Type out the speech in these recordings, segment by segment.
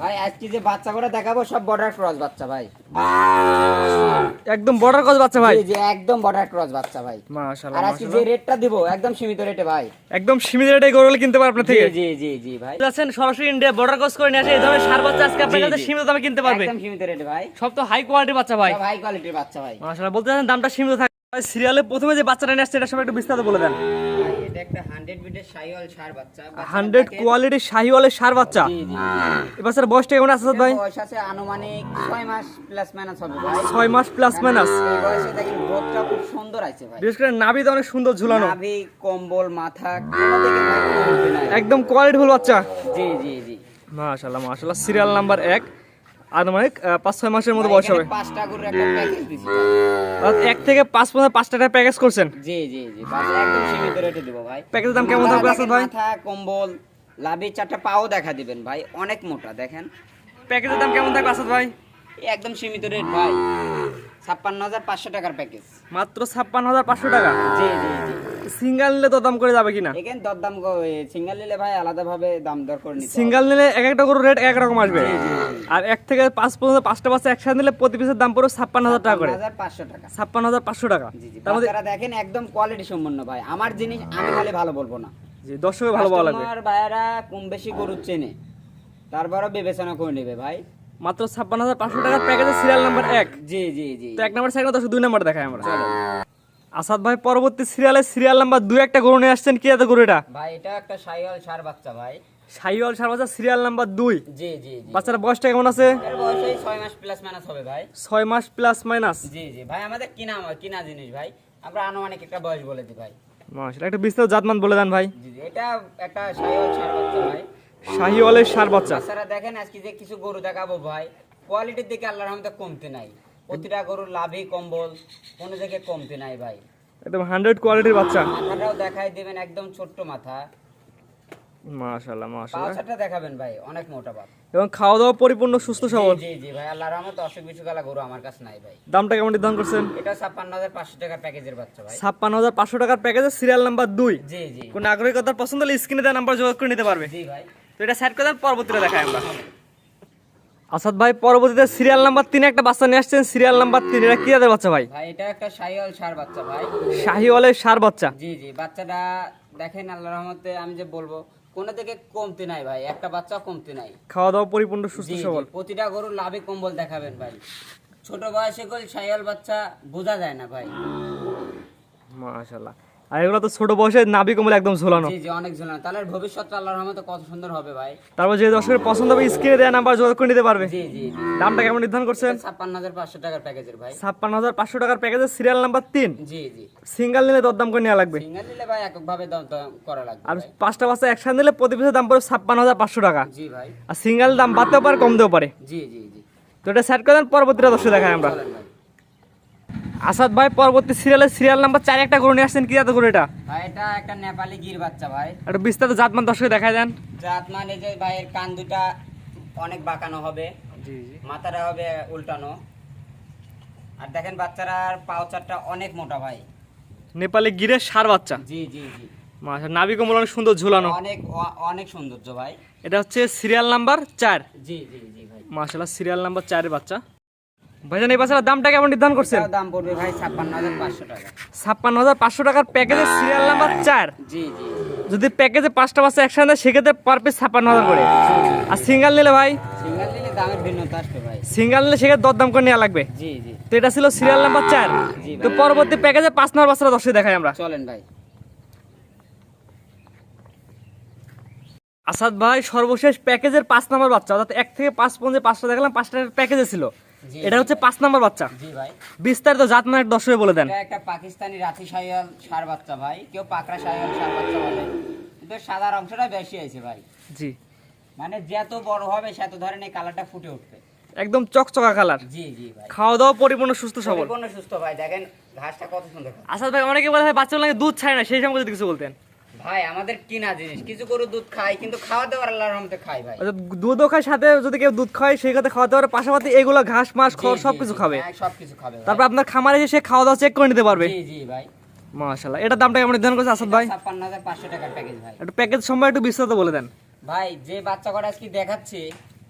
ভাই আজকে যে বাচ্চাগুলো দেখাবো সব বর্ডার ক্রস বাচ্চা ভাই, একদম বর্ডার ক্রস বাচ্চা ভাই। জি জি একদম বর্ডার ক্রস বাচ্চা ভাই। মাশাআল্লাহ আর আজকে যে রেটটা দিব একদম সীমিত রেটে ভাই, একদম সীমিত রেটে গরুগুলো কিনতে পারবে আপনার থেকে। জি জি জি ভাই আছেন সরাসরি ইন্ডিয়া বর্ডার ক্রস করে নিয়ে আসে এই ধরনের সার বাচ্চা আজকে আপনার কাছে সীমিত দামে কিনতে পারবে, একদম সীমিত রেটে ভাই। সব তো হাই কোয়ালিটির বাচ্চা ভাই, সব হাই কোয়ালিটির বাচ্চা ভাই। মাশাআল্লাহ বলতে চাচ্ছেন দামটা সীমিত থাকে। সিরিয়ালে প্রথমে যে বাচ্চাটা নিয়ে আসছে এটা সব একটু বিস্তারিত বলে দেন। ভাই এটা একটা 100 বিটের শাহিওয়াল ষাঁড় বাচ্চা, 100 কোয়ালিটির শাহিওয়ালের সার বাচ্চা। জি জি এই বাচ্চার বয়সটা কেমন আছে ভাই? বয়স আছে আনুমানিক 6 মাস প্লাস মাইনাস হবে ভাই। 6 মাস প্লাস মাইনাস। এই বয়সে দেখেন গ্রোথটা খুব সুন্দর আছে ভাই, বিশেষ করে নাভিতে অনেক সুন্দর ঝুলানো, নাভি কম্বল মাথা কোনো দিকে ভাই কোনো কমতি নাই। একদম কোয়ালিটিফুল বাচ্চা। জি জি জি মাশাআল্লাহ মাশাআল্লাহ। সিরিয়াল নাম্বার 1, আনুমানিক 5-6 মাসের মতো বয়স হবে। 5টা গরুর একটা প্যাকেজ দিছি। 1 থেকে 5 পর্যন্ত 5 টাকা প্যাকেজ করছেন। জি জি জি বাচ্চা একদম সীমিত রেটে দেব ভাই। প্যাকেজের দাম কেমন থাকবে আসাদ ভাই? মাথা কম্বল লাভি 4টা পাও দেখা দিবেন ভাই, অনেক মোটা দেখেন। প্যাকেজের দাম কেমন থাকবে আসাদ ভাই? একদম সীমিত রেট ভাই, 56,500 টাকার প্যাকেজ, মাত্র 56,500 টাকা। জি জি জি সিঙ্গেল নিলে তো দাম করে যাবে কিনা? এখানে দরদাম সিঙ্গেল নিলে ভাই আলাদা ভাবে দাম দর করে নিতে হবে। সিঙ্গেল নিলে এক একটা গরুর রেট এক রকম আসবে, জি, জি, জি। আর 1 থেকে 5 পর্যন্ত 5টা বাচ্চা একসাথে নিলে প্রতি পিসের দাম পড়বে 56,000 টাকা করে। 56,500 টাকা। 56,500 টাকা। জি জি তার মধ্যে বাচ্চারা দেখেন একদম কোয়ালিটি সম্পন্ন ভাই, আমার জিনিস আমি খালি ভালো বলবো না, জি দর্শকের ভালো ভালো লাগবে। কাস্টমার ভাইরা কম বেশি গরু চেনে, তারপরও বিবেচনা করে নেবে ভাই। মাত্র 56,500 টাকার প্যাকেজে সিরিয়াল নাম্বার 1। জি জি জি তো 1 নাম্বার সাইকেল 2 নাম্বার দেখাই আমরা। চলো আসাদ ভাই পরবর্তী সিরিয়ালে সিরিয়াল নাম্বার 2 একটা গরু নিয়ে আসছেন, কি এত গরু এটা? ভাই এটা একটা শাহিওয়াল ষাঁড় বাচ্চা ভাই। শাহিওয়াল সার বাচ্চা সিরিয়াল নাম্বার 2। জি জি জি বাচ্চার বয়সটা কেমন আছে? এর বয়স এই 6 মাস প্লাস মাইনাস হবে ভাই। 6 মাস প্লাস মাইনাস। জি জি ভাই আমাদের কিনা জিনিস ভাই, আমরা আনুমানিক একটা বয়স বলে দিই ভাই। মাশাআল্লাহ, একটু বিস্তারিত জাতমান বলে দেন ভাই। জি জি এটা একটা শাহিওয়াল ষাঁড় বাচ্চা ভাই। শাহিওয়ালের সার বাচ্চা। বাচ্চারা দেখেন আজকে যে কিছু গরু দেখাবো ভাই, কোয়ালিটির দিকে আল্লাহর রহমতে কমতি নাই, প্রতিটা গরুর লাভই কম্বল কোনো জায়গায় কমতি নাই ভাই। একদম 100 কোয়ালিটির বাচ্চা। মাথাটাও দেখাই দিবেন একদম ছোট্ট মাথা, মাশাআল্লাহ মাশাআল্লাহ। পাউচারটা দেখাবেন ভাই অনেক মোটা বাপ। এবং খাওয়া দাওয়া পরিপূর্ণ সুস্থ সবল। জি জি ভাই আল্লাহর রহমতে অসুখ বিসুখ আলা গরু আমার কাছে নাই ভাই। দামটা কেমন নির্ধারণ করছেন? এটা 56,500 টাকা প্যাকেজের বাচ্চা ভাই। 56,500 টাকার প্যাকেজে সিরিয়াল নাম্বার 2। জি জি কোন নাগরিকতার পছন্দ হলে স্ক্রিনে দেওয়া নাম্বার যোগাযোগ করে নিতে পারবে। জি ভাই তো এটা সেট করে দেন, পরবর্তীটা দেখাই আমরা। আসাদ ভাই পরবর্তীতে সিরিয়াল নাম্বার 3 একটা বাচ্চা নিয়ে আসছেন, সিরিয়াল নাম্বার 3 এটা কি জাতের বাচ্চা ভাই? ভাই এটা একটা শাহিওয়াল ষাঁড় বাচ্চা ভাই। শাহিওয়ালের সার বাচ্চা। জি জি বাচ্চাটা দেখেন আল্লাহর রহমতে আমি যে বলবো কোনো থেকে কমতি নাই ভাই, একটা বাচ্চা কমতি নাই। খাওয়া দাওয়া পরিপূর্ণ সুস্থ জি জি সবল। প্রতিটা গরুর লাভে কম্বল দেখাবেন ভাই, ছোট বয়সে গোল শাহিওয়াল বাচ্চা বোঝা যায় না ভাই। মাশাআল্লাহ। আর এগুলো তো ছোট বয়সে নাভি কমল একদম ঝোলানো। জি জি অনেক ঝুলানো, তাহলে ভবিষ্যৎটা আল্লাহর রহমতে কত সুন্দর হবে ভাই। তারপর যে দর্শকের পছন্দ হবে স্ক্রিনে দেওয়া নাম্বার যোগাযোগ করে নিতে পারবে। জি জি জি দামটা কেমন নির্ধারণ করছেন? 56,500 টাকার প্যাকেজের ভাই। 56,500 টাকার প্যাকেজে সিরিয়াল নাম্বার 3। জি জি সিঙ্গেল নিলে দরদাম করে নেওয়া লাগবে। সিঙ্গেল নিলে ভাই এককভাবে দাম করা লাগবে আর ভাই। 5টা বাচ্চা একসাথে নিলে প্রতি পিসের দাম পড়বে 56,500 টাকা। জি ভাই আর সিঙ্গেল দাম বাড়তেও পারে কমতেও পারে। জি জি জি তো এটা সেট করে দেন, পরবর্তীটা দর্শক দেখাই আমরা। চলেন ভাই। আসাদ ভাই পরবর্তী সিরিয়ালে সিরিয়াল নাম্বার 4 একটা গরু নিয়ে আসছেন, কি জাতের গরু এটা? ভাই এটা একটা নেপালি গির বাচ্চা ভাই। একটু বিস্তারিত জাতমান দর্শক দেখাই দেন। জাত মানে যে ভাইয়ের কান দুটা অনেক বাঁকানো হবে, জি জি। মাথাটা হবে উল্টানো, আর দেখেন বাচ্চাটার পাউচারটা অনেক মোটা ভাই। নেপালে গিরের সার বাচ্চা। জি জি জি মাশাআল্লাহ, নাভি কমল অনেক সুন্দর ঝুলানো। অনেক অনেক সৌন্দর্য ভাই। এটা হচ্ছে সিরিয়াল নাম্বার 4। জি জি জি ভাই মাশাআল্লাহ, সিরিয়াল নাম্বার 4 এর বাচ্চা। ভাইজান এই বাচ্চার দামটা কেমন নির্ধারণ করছেন? এটার দাম পড়বে ভাই 56,500 টাকা। 56,500 টাকার প্যাকেজে সিরিয়াল নাম্বার 4। জি জি যদি প্যাকেজে 5টা বাচ্চা একসাথে নেয় সেক্ষেত্রে পার পিস 56,000 করে। আর সিঙ্গেল নিলে ভাই, সিঙ্গেল নিলে দামের ভিন্নতা আসবে ভাই। সিঙ্গেল নিলে সেক্ষেত্রে দরদাম করে নেওয়া লাগবে। জি জি তো এটা ছিল সিরিয়াল নাম্বার 4। জি ভাই। তো পরবর্তী প্যাকেজে 5 নম্বর বাচ্চাটা দর্শক দেখাই আমরা। চলেন ভাই। আসাদ ভাই সর্বশেষ প্যাকেজের 5 নম্বর বাচ্চা, অর্থাৎ 1 থেকে 5 পর্যন্ত 5টা দেখলাম, 5টার প্যাকেজে ছিল। জি এটা হচ্ছে 5 নম্বর বাচ্চা। জি ভাই বিস্তারিত জাতমানের দর্শকে বলে দেন। এটা একটা পাকিস্তানি রাতি শাহিওয়াল ষাঁড় বাচ্চা ভাই, কেউ পাকড়া শাহিওয়াল ষাঁড় বাচ্চা বলে, কিন্তু সাদার অংশটা বেশি আছে ভাই। জি মানে যত বড় হবে সেত ধরেন এই কালারটা ফুটে উঠবে। একদম চকচকা কালার। জি জি ভাই খাওয়া দাওয়া পরিপূর্ণ সুস্থ সবল। পরিপূর্ণ সুস্থ ভাই, দেখেন ঘাসটা কত সুন্দর খায়। আসাদ ভাই অনেকে বলে ভাই বাচ্চাগুলো নাকি দুধ ছাড়ে না, সেই সম্পর্কে যদি কিছু বলতেন। ভাই আমাদের কিনা জিনিস, কিছু গরু দুধ খায় কিন্তু খাওয়া দাওয়ার আল্লাহর রহমতে খায় ভাই। অর্থাৎ দুধও খায়, সাথে যদি কেউ দুধ খায় সেই ক্ষেত্রে খাওয়াতে পারে, পাশাপাশি এগুলো ঘাস মাস খড় জি, সবকিছু জি, খাবে। হ্যাঁ, সবকিছু খাবে ভাই। তারপর আপনার খামারে এসে সে খাওয়া দাওয়া চেক করে নিতে পারবে। জি জি ভাই মাশাআল্লাহ, এটার দামটা কেমন নির্ধারণ করছে আসাদ ভাই? 56,500 টাকার প্যাকেজ ভাই। একটু প্যাকেজ সম্পর্কে একটু বিস্তারিত বলে দেন। ভাই যে বাচ্চা কটা আজকে দেখাচ্ছি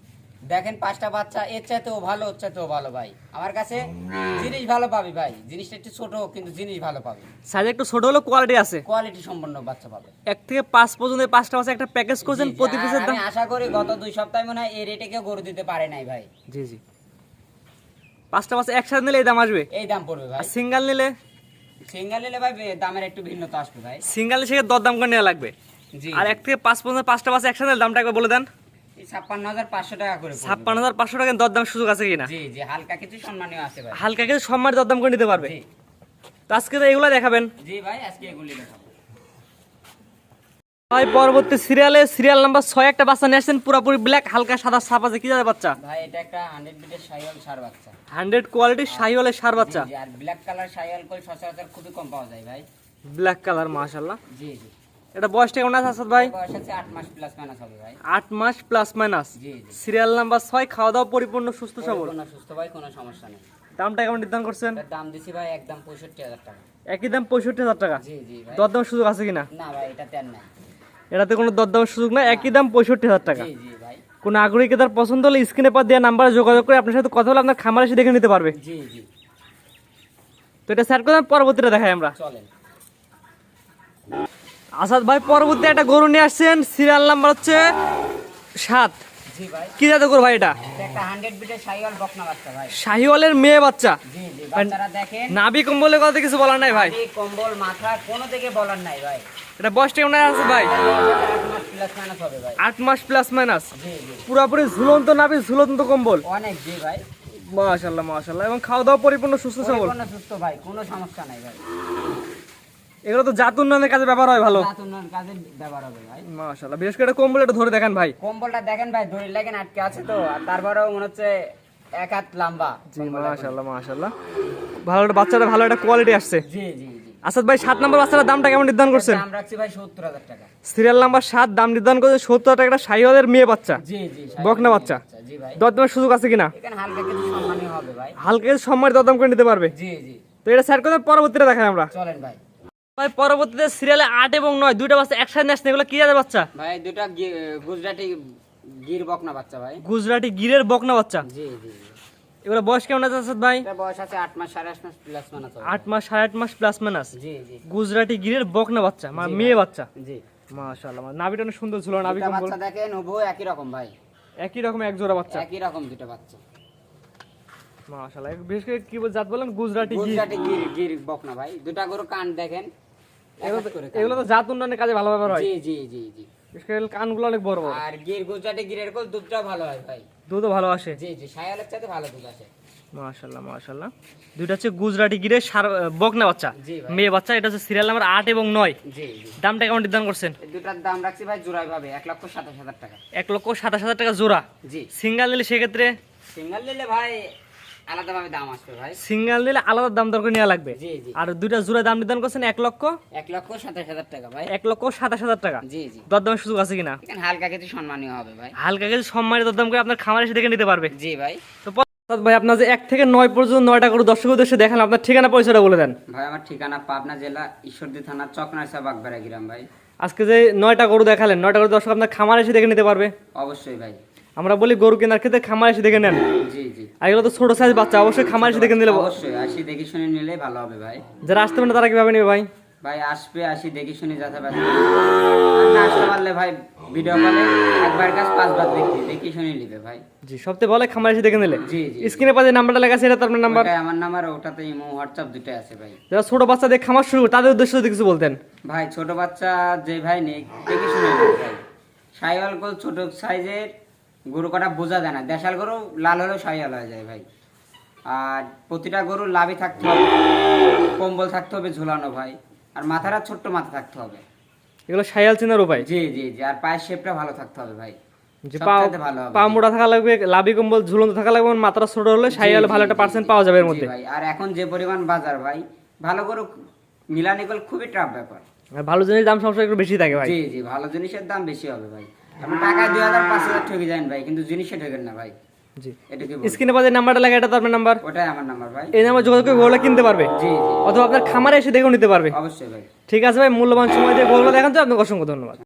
দেখেন 5টা বাচ্চা এর চাইতেও ভালো, ওর চাইতেও ভালো ভাই। আমার কাছে জিনিস ভালো পাবি ভাই, জিনিসটা একটু ছোট কিন্তু জিনিস ভালো পাবি, সাইজ একটু ছোট হলো কোয়ালিটি আছে। কোয়ালিটি সম্পন্ন বাচ্চা পাবে। 1 থেকে 5 পর্যন্ত এই 5টা বাচ্চা একটা প্যাকেজ করছেন, জি, জি, প্রতি আর পিসের দাম। আমি আশা করি গত 2 সপ্তাহে মনে হয় এই রেটে কেউ গরু দিতে পারে নাই ভাই। জি জি, 5টা বাচ্চা একসাথে নিলে এই দাম আসবে। এই দাম পড়বে ভাই। আর সিঙ্গেল নিলে? সিঙ্গেল নিলে ভাই দামের একটু ভিন্নতা আসবে ভাই। সিঙ্গেল সেক্ষেত্রে দরদাম করে নেওয়া লাগবে। জি, আর 1 থেকে 5 পর্যন্ত 5টা বাচ্চা একসাথে নিলে দামটা একবার বলে দেন। এই 56,500 টাকা করে পড়বে। 56,500 টাকা দরদাম সুযোগ আছে কিনা? জি জি, হালকা কিছু সম্মানীয় আছে ভাই। হালকা কিছু সম্মান দরদাম করে নিতে পারবে। জি তো আজকে তো এগুলো দেখাবেন জি ভাই, আজকে এগুলি দেখাবো। ভাই। পরবর্তী সিরিয়াল নাম্বার 6 একটা বাচ্চা নিয়ে আসছেন, পুরোপুরি ব্ল্যাক, হালকা সাদা ছাপ আছে। কি জাতের বাচ্চা? ভাই এটা একটা 100 বিটের শাহিওয়াল ষাঁড় বাচ্চা। 100 কোয়ালিটির শাহিওয়ালের ষাঁড় বাচ্চা। জি জি, আর ব্ল্যাক কালার শাহিওয়াল কই সচরাচর খুবই কম পাওয়া যায় ভাই। ব্ল্যাক কালার, মাশাআল্লাহ। জি জি, এটা বয়সটা কেমন আছে আসাদ ভাই? বয়স আছে 8 মাস প্লাস মাইনাস হবে ভাই। 8 মাস প্লাস মাইনাস। জি জি, সিরিয়াল নাম্বার 6, খাওয়া দাওয়া পরিপূর্ণ সুস্থ সবল। কোনো সুস্থ ভাই, কোনো সমস্যা নেই। দামটা কেমন নির্ধারণ করছেন? এটার দাম দিছি ভাই একদম 65,000 টাকা। একই দাম 65,000 টাকা। জি জি ভাই। দরদামের সুযোগ আছে কিনা? না ভাই, এটা তেন নাই। এটাতে কোনো দরদামের সুযোগ নাই, একই দাম 65,000 টাকা। জি জি ভাই। কোন আগ্রহী ক্রেতার পছন্দ হলে স্ক্রিনে পর দেওয়া নাম্বারে যোগাযোগ করে আপনার সাথে কথা বলে আপনার খামার এসে দেখে নিতে পারবে। জি জি, তো এটা স্যার করে পরবর্তীটা দেখাই আমরা। চলেন। আসাদ ভাই পরবর্তী একটা গরু নিয়ে আসছেন, সিরিয়াল নাম্বার হচ্ছে 7। জি ভাই, কি জাতের গরু ভাই এটা? এটা একটা 100 বিটের শাহিওয়াল বকনা বাচ্চা ভাই। শাহিওয়ালের মেয়ে বাচ্চা। জি জি, বাচ্চারা দেখেন, নাভি কম্বলের কথা কিছু বলার নাই ভাই। এই কম্বল মাথা কোনো থেকে বলার নাই ভাই। এটা বয়সটা কেমন আছে ভাই? 8 মাস প্লাস মাইনাস হবে ভাই। 8 মাস প্লাস মাইনাস। জি জি, পুরোপুরি ঝুলন্ত নাভি, ঝুলন্ত কম্বল। অনেক। জি ভাই, মাশাআল্লাহ মাশাআল্লাহ। এবং খাওয়া দাওয়া পরিপূর্ণ সুস্থ সবল। পরিপূর্ণ সুস্থ ভাই, কোনো সমস্যা নাই ভাই। এগুলো তো জাত উন্নয়নের কাজে ব্যবহার হয় ভালো। রাত উন্নয়ন কাজে ব্যবহার হবে ভাই। মাশাআল্লাহ। বিশেষ করে কম্বল এটা ধরে দেখেন ভাই। কম্বলটা দেখেন ভাই, দড়ি লাগেন আটকে আছে তো, আর তারপরেও মনে হচ্ছে 1 হাত লম্বা। জি মাশাআল্লাহ মাশাআল্লাহ। ভালো একটা বাচ্চাটা, ভালো একটা কোয়ালিটি আসছে। জি জি জি, আসাদ ভাই 7 নম্বর বাচ্চাটার দামটা কেমন নির্ধারণ করছেন? দাম রাখছি ভাই 70,000 টাকা। সিরিয়াল নাম্বার 7, দাম নির্ধারণ করছেন 70,000 টাকা। শাহিওয়ালের মেয়ে বাচ্চা, জি জি, বকনা বাচ্চা। জি ভাই, দরদামের সুযোগ আছে কিনা? এখানে হালকা কিছু সম্মানীয় হবে ভাই। হালকা কিছু সম্মানিত দরদাম করে নিতে পারবে। জি জি, তো এটা স্যার করে পরবর্তীটা দেখাই আমরা। চলেন ভাই। ভাই পরবর্তীতে সিরিয়ালে 8 এবং 9 দুইটা বাচ্চা একসাথে আসছে। এগুলো কি জাতের বাচ্চা? ভাই দুটা গুজরাটি গির বকনা বাচ্চা ভাই। গুজরাটি গিরের বকনা বাচ্চা। জি জি, এগুলো বয়স কেমন আছে আসাদ ভাই? এটা বয়স আছে 8 মাস 8.5 মাস প্লাস মাইনাস হবে। 8 মাস 8.5 মাস প্লাস মাইনাস। জি জি, গুজরাটি গিরের বকনা বাচ্চা, মানে জি মেয়ে ভাই। বাচ্চা। জি, মাশাআল্লাহ। নাভিটা অনেক সুন্দর ছিল, নাভি দুটা কম্বল বাচ্চা দেখেন হুবহু একই রকম ভাই। একই রকম এক জোড়া বাচ্চা। একই রকম দুটো বাচ্চা। মাশাআল্লাহ। বিশেষ করে কি জাত বলেন? গুজরাটি গির। গুজরাটি গির গির বকনা ভাই। দুটা গরু কান দেখেন, এক এক করে কান। এগুলো তো জাত উন্নয়নের কাজে ভালো ব্যবহার হয়। জি জি জি জি, বিশেষ করে কানগুলো অনেক বড় বড়। আর গির গুজরাটি গিরের কোল দুধটাও ভালো হয় ভাই। দুধও ভালো আসে। জি জি, শায়ালের চাইতে ভালো দুধ আসে। মাশাআল্লাহ মাশাআল্লাহ। দুইটা হচ্ছে গুজরাটি গিরের বকনা বাচ্চা, জি ভাই। মেয়ে বাচ্চা। এটা হচ্ছে সিরিয়াল নাম্বার 8 এবং 9। জি জি, দামটা কেমন নির্ধারণ করছেন? এই দুটার দাম রাখছি ভাই জোড়াই ভাবে 1,27,000 টাকা। 1,27,000 টাকা জোড়া। জি, সিঙ্গেল নিলে সেক্ষেত্রে? সিঙ্গেল নিলে ভাই আলাদা ভাবে দাম আসবে ভাই। সিঙ্গেল নিলে আলাদা দাম দর করে নেওয়া লাগবে। জি জি, আর দুইটা জোড়া দাম নির্ধারণ করছেন 1,27,000 টাকা ভাই। 1,27,000 টাকা। জি জি, দরদামের সুযোগ আছে কিনা? এখানে হালকা কিছু সম্মানীয় হবে ভাই। হালকা কিছু সম্মানিত দরদাম করে আপনার খামার এসে দেখে নিতে পারবে। জি ভাই। তো ভাই আপনার যে 1 থেকে 9 পর্যন্ত 9টা করে দর্শকদের উদ্দেশ্যে দেখান, আপনার ঠিকানা পরিচয়টা বলে দেন। ভাই আমার ঠিকানা পাবনা জেলা ঈশ্বরদী থানা চকনারসা বাগবাড়া গ্রাম ভাই। আজকে যে 9টা গরু দেখালেন, 9টা গরু দর্শক আপনার খামার এসে দেখে নিতে পারবে। অবশ্যই ভাই। আমরা বলি গরু কেনার ক্ষেত্রে খামার এসে দেখে নেন। জি জি, আর এগুলো তো ছোট সাইজ বাচ্চা, অবশ্যই খামার এসে দেখে নিলে। অবশ্যই আসি দেখে শুনে নিলে ভালো হবে ভাই। যারা আসতে পারে না তারা কিভাবে নেবে ভাই? ভাই আসবে, আসি দেখে শুনে যাতে পারে। না আসতে পারলে ভাই ভিডিও কলে একবার কাজ 5 বার দেখে শুনে নিবে ভাই। জি, সবথেকে ভালো খামার এসে দেখে নিলে। জি জি, স্ক্রিনে পাশে নাম্বারটা লেখা আছে, এটা তো আপনার নাম্বার। ওটাই আমার নাম্বার, ওটাতে ইমো হোয়াটসঅ্যাপ দুটোই আছে ভাই। যারা ছোট বাচ্চা দিয়ে খামার শুরু করে তাদের উদ্দেশ্যে যদি কিছু বলতেন। ভাই ছোট বাচ্চা যে ভাই নেই দেখে শুনে নিবে ভাই। শাহিওয়াল গরু ছোট সাইজের গরু কটা বোঝা যায় না, দেশাল গরু লাল হলেও শাহিওয়াল হয়ে যায় ভাই। আর প্রতিটা গরুর লাভই থাকতে হবে, কম্বল থাকতে হবে ঝোলানো ভাই, আর মাথাটা ছোট্ট মাথা থাকতে হবে। এগুলো শায়াল চেনার উপায়। জি জি জি, আর পায়ের শেপটা ভালো থাকতে হবে ভাই। যে সবচাইতে ভালো হবে। পা মোটা থাকা লাগবে, লাভি কম্বল ঝুলন্ত থাকা লাগবে, মাত্রা ছোট হলে শায়াল ভালো একটা পার্সেন্ট পাওয়া যাবে এর জি মধ্যে। ভাই, আর এখন যে পরিমাণ বাজার ভাই, ভালো গরু মিলানি করলে খুবই টাফ ব্যাপার। আর ভালো জিনিস দাম সবসময় একটু বেশি থাকে ভাই। জি জি, ভালো জিনিসের দাম বেশি হবে ভাই। আপনি টাকায় 2,000 5,000 ঠকে যান ভাই, কিন্তু জিনিসে ঠকেন না ভাই। জি, এটা কি স্ক্রিনে পাশে নাম্বারটা লেখা, এটা তো আপনার নাম্বার। ওটাই আমার নাম্বার ভাই। এই নাম্বার যোগাযোগ করে গরুটা কিনতে পারবে, জি জি, অথবা আপনার খামারে এসে দেখেও নিতে পারবে। অবশ্যই ভাই। ঠিক আছে ভাই, মূল্যবান সময় দিয়ে গরুগুলো দেখান তো আপনাকে অসংখ্য ধন্যবাদ।